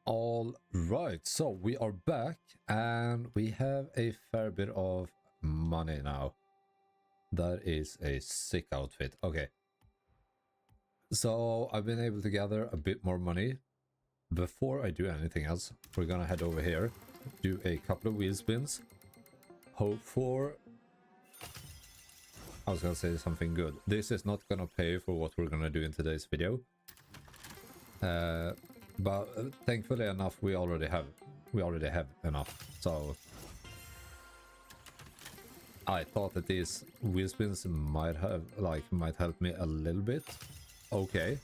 All right, so we are back and we have a fair bit of money now. That is a sick outfit. Okay. So I've been able to gather a bit more money. Before I do anything else, we're gonna head over here, do a couple of wheel spins, hope for... I was gonna say something good. This is not gonna pay for what we're gonna do in today's video. But thankfully enough, we already have enough. So I thought that these wheel spins might help me a little bit. Okay,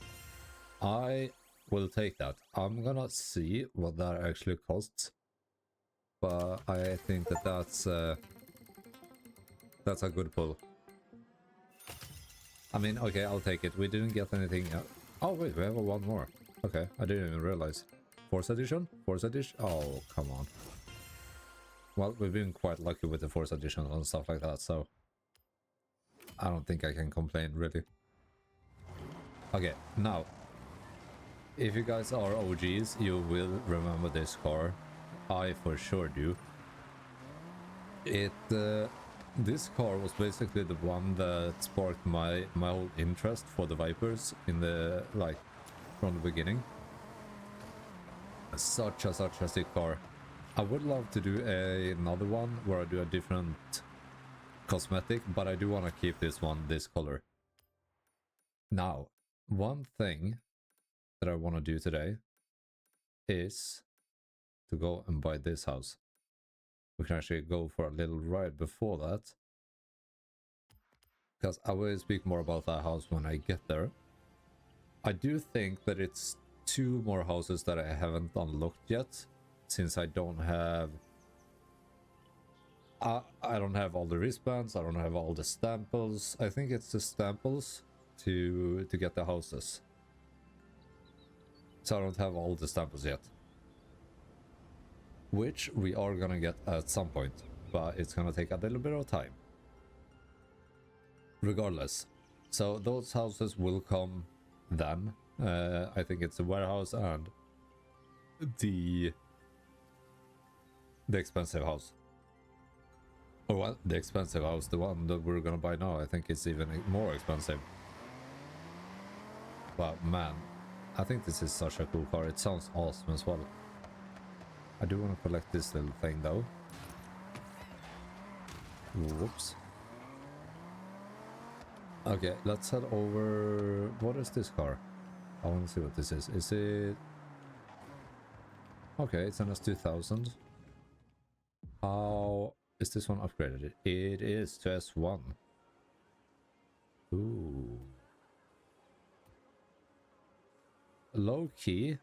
I will take that. I'm gonna see what that actually costs, but I think that that's a good pull. I mean, okay, I'll take it. We didn't get anything. Oh wait, we have one more. Okay, I didn't even realize. Forza edition? Forza edition? Oh, come on. Well, we've been quite lucky with the Forza edition and stuff like that, so I don't think I can complain, really. Okay, now, if you guys are OGs, you will remember this car. I for sure do. This car was basically the one that sparked my whole interest for the Vipers in the, from the beginning. Such a sick car. I would love to do another one where I do a different cosmetic, but I do want to keep this one this color. Now, one thing that I want to do today is to go and buy this house. We can actually go for a little ride before that, because I will speak more about that house when I get there. I do think that it's 2 more houses that I haven't unlocked yet, since I don't have... I don't have all the wristbands, I don't have all the stamples. I think it's the stamples to get the houses. So I don't have all the stamples yet. Which we are gonna get at some point, but it's gonna take a little bit of time. Regardless. So those houses will come then. I think it's the warehouse and the expensive house. Or well, the expensive house, the one that we're gonna buy now, I think it's even more expensive. But man, I think this is such a cool car. It sounds awesome as well. I do want to collect this little thing though. Whoops. Okay, let's head over... What is this car? I want to see what this is. Is it... Okay, it's an S2000. How is this one upgraded? It is to S1. Ooh. Low key.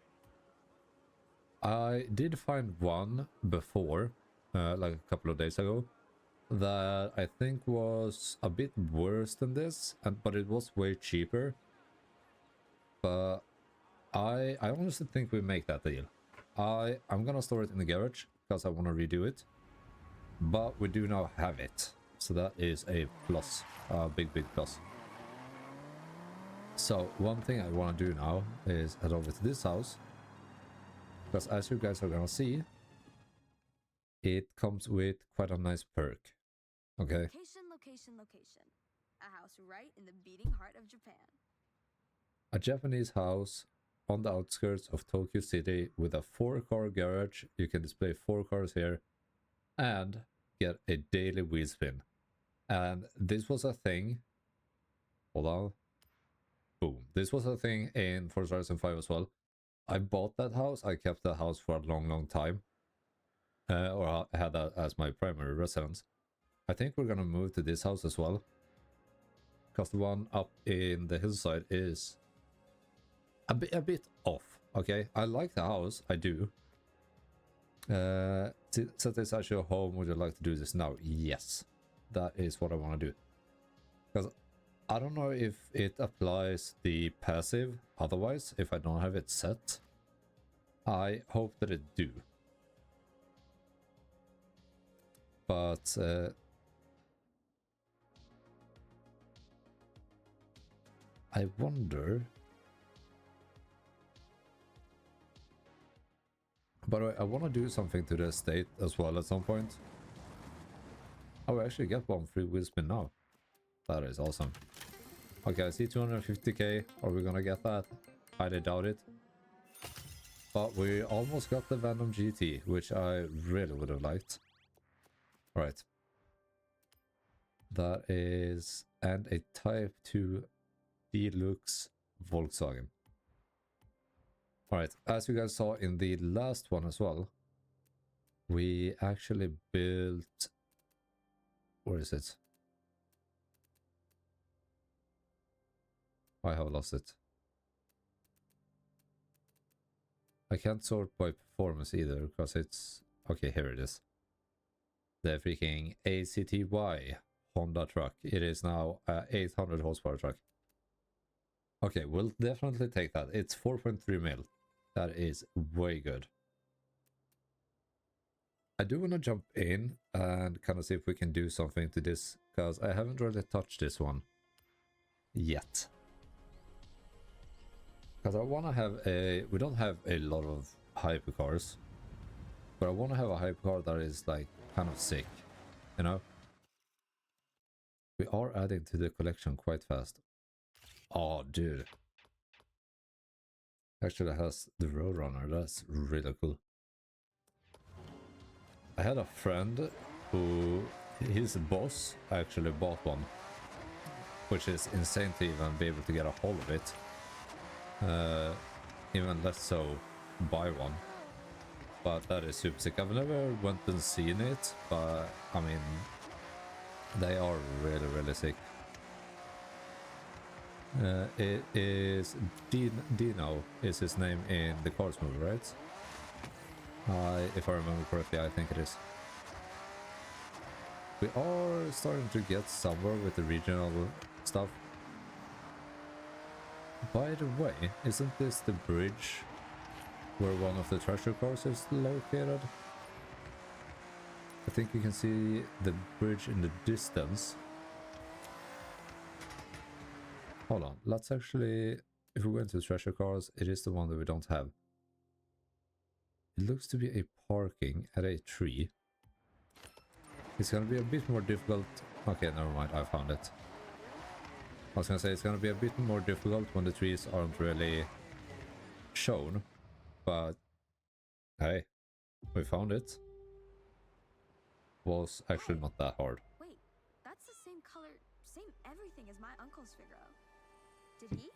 I did find one before, like a couple of days ago, that I think was a bit worse than this, but it was way cheaper. But I honestly think we make that deal. I'm gonna store it in the garage because I want to redo it, but we do now have it, so that is a plus, a big plus. So one thing I want to do now is head over to this house, because as you guys are gonna see, it comes with quite a nice perk. Okay. Location. A house right in the beating heart of Japan. A Japanese house on the outskirts of Tokyo City with a 4-car garage. You can display 4 cars here and get a daily wheel spin. And this was a thing. Hold on. Boom. This was a thing in Forza Horizon 5 as well. I bought that house. I kept that house for a long time. Or I had that as my primary residence. I think we're gonna move to this house as well, because the one up in the hillside is a bit off. Okay, I like the house, I do. Set this as your home. Would you like to do this now? Yes, that is what I want to do. Because I don't know if it applies the passive otherwise, if I don't have it set. I hope that it do. But I wonder... By the way, I want to do something to the estate as well at some point. Oh, I actually get one free wheel spin now. That is awesome. Okay, I see 250k. Are we gonna get that? Highly doubt it. But we almost got the Venom GT, which I really would have liked. Alright. That is... and a Type 2 Deluxe Volkswagen. Alright, as you guys saw in the last one as well, we actually built... where is it? I have lost it. I can't sort by performance either, because it's... okay, here it is. The freaking ACTY Honda truck. It is now a 800 horsepower truck. Okay, we'll definitely take that. It's 4.3 mil. That is way good. I do want to jump in and kind of see if we can do something to this, because I haven't really touched this one yet. Because I want to have a... we don't have a lot of hypercars, but I want to have a hypercar that is like kind of sick, you know? We are adding to the collection quite fast. Oh, dude. Actually has the Roadrunner. That's really cool. I had a friend who... his boss actually bought one, which is insane to even be able to get a hold of it. Even less so buy one. But that is super sick. I've never went and seen it, but I mean, they are really, really sick. It is Dino is his name in the Cars movie, right? If I remember correctly, I think it is. We are starting to get somewhere with the regional stuff. By the way, isn't this the bridge where one of the treasure cars is located? I think you can see the bridge in the distance. Hold on, let's actually... if we go into treasure cars, it is the one that we don't have. It looks to be a parking at a tree. It's gonna be a bit more difficult... okay, never mind, I found it. I was gonna say it's gonna be a bit more difficult when the trees aren't really shown, but hey, we found it. Was actually not that hard. Wait, that's the same color, same everything as my uncle's Figaro. Did he?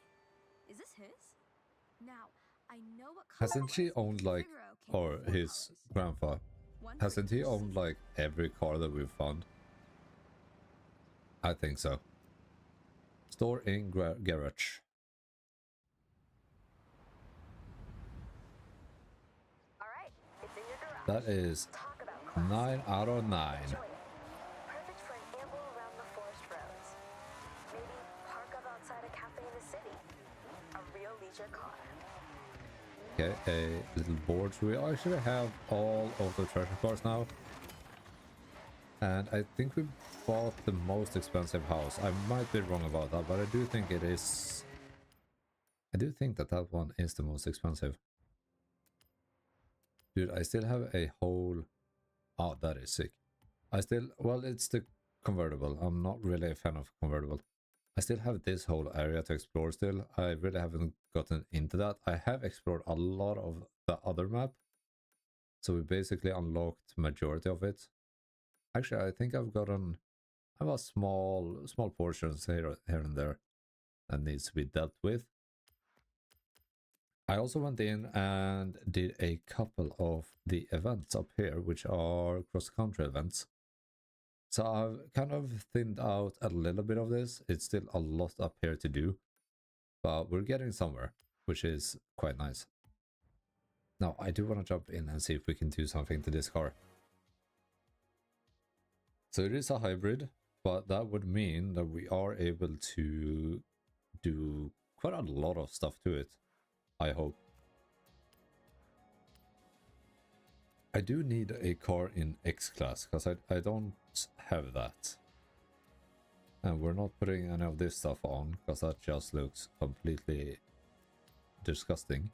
Is this his? Now, I know what color. Hasn't he owned like, or his grandpa, hasn't he owned like every car that we've found? I think so. Store in garage. All right, it's in your garage. That is 9 out of 9. Perfect for an amble around the forest roads. Maybe park up outside a cafe in the city. A real leisure car. Okay, a little board. So we actually have all of the treasure cars now. And I think we bought the most expensive house. I might be wrong about that, but I do think it is... I do think that that one is the most expensive. Dude, I still have a whole... oh, that is sick. I still... well, it's the convertible. I'm not really a fan of convertible. I still have this whole area to explore still. I really haven't gotten into that. I have explored a lot of the other map. So we basically unlocked majority of it. Actually, I think I've gotten... I have a small portions here and there that needs to be dealt with. I also went in and did a couple of the events up here, which are cross-country events. So I've kind of thinned out a little bit of this. It's still a lot up here to do, but we're getting somewhere, which is quite nice. Now, I do want to jump in and see if we can do something to this car. So it is a hybrid, but that would mean that we are able to do quite a lot of stuff to it, I hope. I do need a car in X-Class, because I don't have that. And we're not putting any of this stuff on, because that just looks completely disgusting.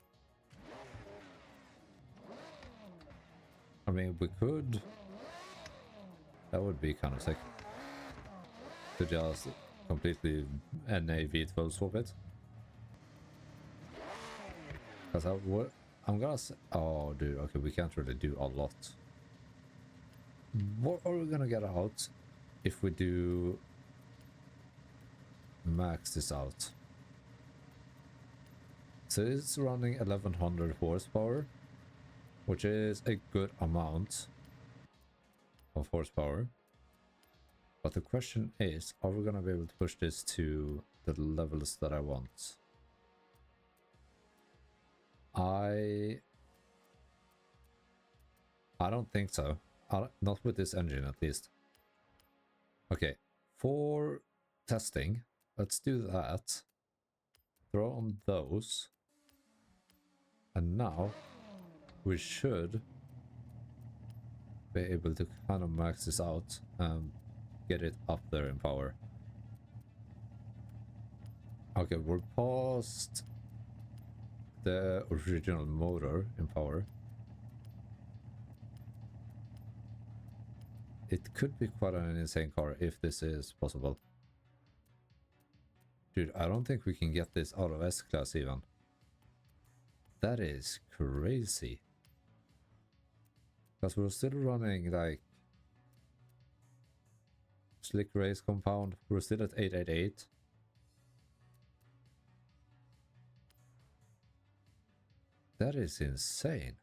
I mean, we could... That would be kind of sick. To just completely NA V12 swap it. Because I'm gonna say... Oh, dude, okay, we can't really do a lot. What are we gonna get out if we do... Max this out? So it's running 1100 horsepower, which is a good amount of horsepower. But the question is, are we gonna be able to push this to the levels that I want? I don't think so. Not with this engine, at least. Okay, for testing, let's do that. Throw on those. And now we should be able to kind of max this out and get it up there in power. Okay, we're past the original motor in power. It could be quite an insane car if this is possible. Dude, I don't think we can get this out of S-Class even. That is crazy. Because we're still running like slick race compound. We're still at 888. That is insane.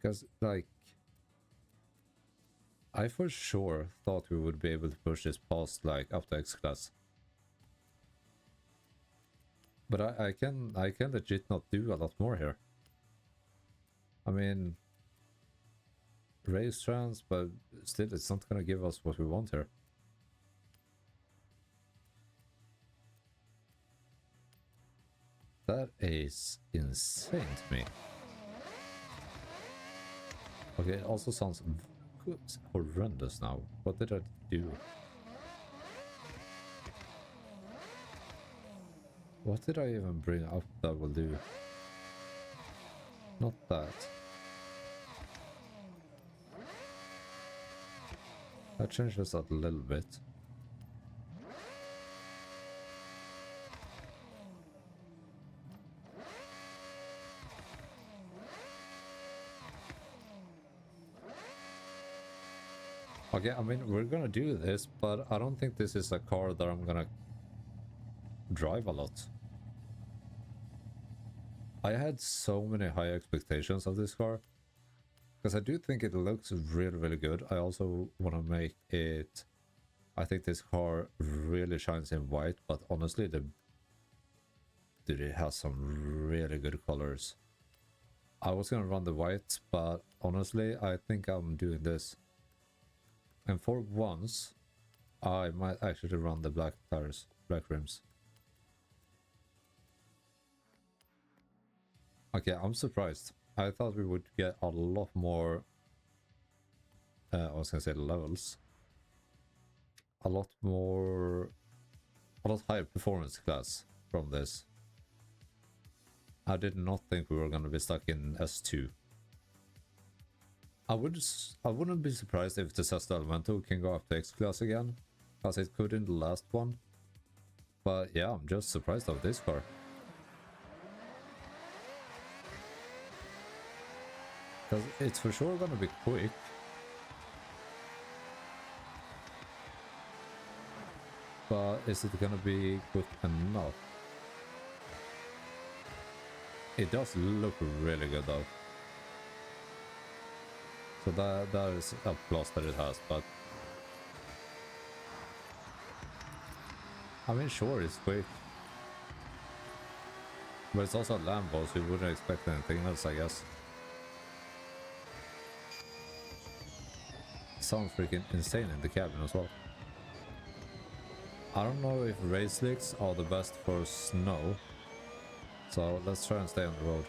Because like I for sure thought we would be able to push this past like up to X-Class. But I can legit not do a lot more here. I mean, race trans, but still it's not gonna give us what we want here. That is insane to me. Okay, it also sounds horrendous now. What did I do? What did I even bring up that will do? Not that. That changes that a little bit. Okay, I mean, we're gonna do this, but I don't think this is a car that I'm gonna drive a lot. I had so many high expectations of this car, because I do think it looks really, really good. I also want to make it... I think this car really shines in white, but honestly, dude, it has some really good colors. I was gonna run the white, but honestly, I think I'm doing this. And for once, I might actually run the black tires, black rims. Okay, I'm surprised. I thought we would get a lot more, I was gonna say levels. A lot higher performance class from this. I did not think we were gonna be stuck in S2. I wouldn't be surprised if the Sesto Elemento can go up to X-Class again, as it could in the last one. But yeah, I'm just surprised of this car. Because it's for sure gonna be quick. But is it gonna be quick enough? It does look really good though. So that is a plus that it has, but I mean, sure, it's quick. But it's also a Lambo, so you wouldn't expect anything else, I guess. Sounds freaking insane in the cabin as well. I don't know if race slicks are the best for snow, so let's try and stay on the road.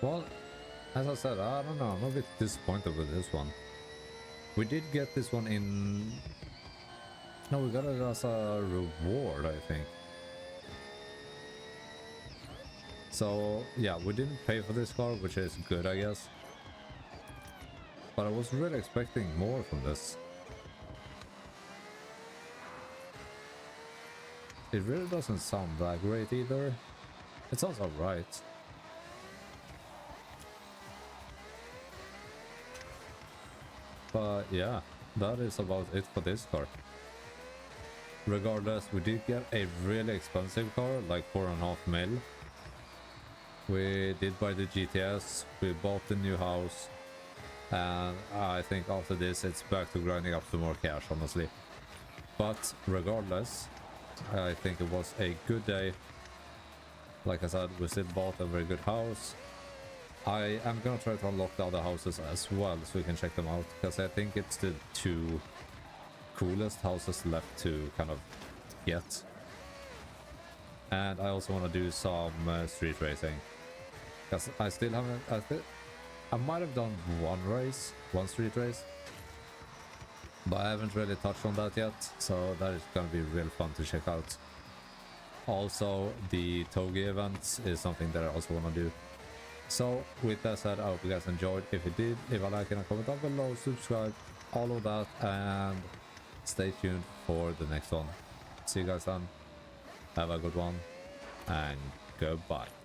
Well, as I said, I don't know, I'm a bit disappointed with this one. We did get this one in... No, we got it as a reward, I think. So yeah, we didn't pay for this car, which is good, I guess. But I was really expecting more from this. It really doesn't sound that great either. It sounds alright. But yeah, that is about it for this car. Regardless, we did get a really expensive car, like 4.5 mil. We did buy the GTS, we bought the new house, and I think after this it's back to grinding up some more cash, honestly. But regardless, I think it was a good day. Like I said, we still bought a very good house. I am gonna try to unlock the other houses as well so we can check them out, because I think it's the two coolest houses left to kind of get. And I also want to do some street racing, because I still haven't, I might have done one street race, but I haven't really touched on that yet, so that is gonna be real fun to check out. Also, the Togi events is something that I also want to do. So with that said, I hope you guys enjoyed. If you did, leave a like and a comment down below, subscribe, all of that, and stay tuned for the next one. See you guys then. Have a good one, and goodbye.